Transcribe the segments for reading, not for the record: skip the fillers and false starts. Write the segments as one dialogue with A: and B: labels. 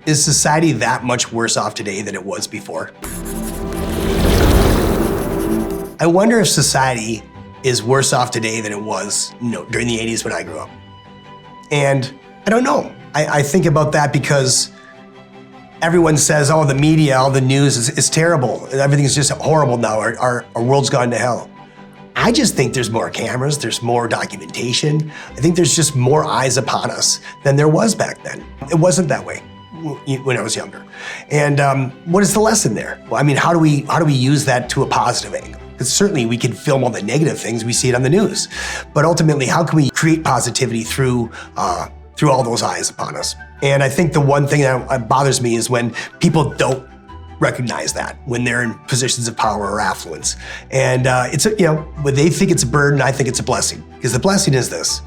A: Is society that much worse off today than it was before? I wonder if society is worse off today than it was, during the 80s when I grew up. And I don't know. I think about that because everyone says, oh, the media, all the news is terrible. Everything's just horrible now. Our world's gone to hell. I just think there's more cameras, there's more documentation. I think there's just more eyes upon us than there was back then. It wasn't that way when I was younger. And what is the lesson there? Well, I mean, how do we use that to a positive angle? Because certainly we can film all the negative things, we see it on the news. But ultimately, how can we create positivity through all those eyes upon us? And I think the one thing that bothers me is when people don't recognize that, when they're in positions of power or affluence. And when they think it's a burden, I think it's a blessing. Because the blessing is this: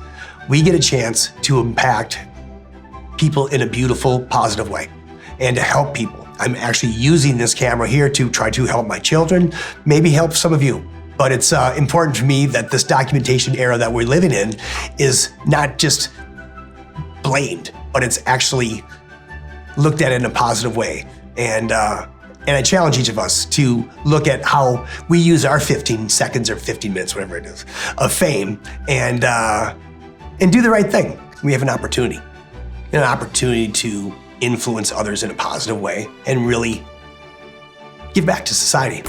A: we get a chance to impact people in a beautiful, positive way and to help people. I'm actually using this camera here to try to help my children, maybe help some of you. But it's important for me that this documentation era that we're living in is not just blamed, but it's actually looked at in a positive way. And I challenge each of us to look at how we use our 15 seconds or 15 minutes, whatever it is, of fame and do the right thing. We have an opportunity to influence others in a positive way and really give back to society.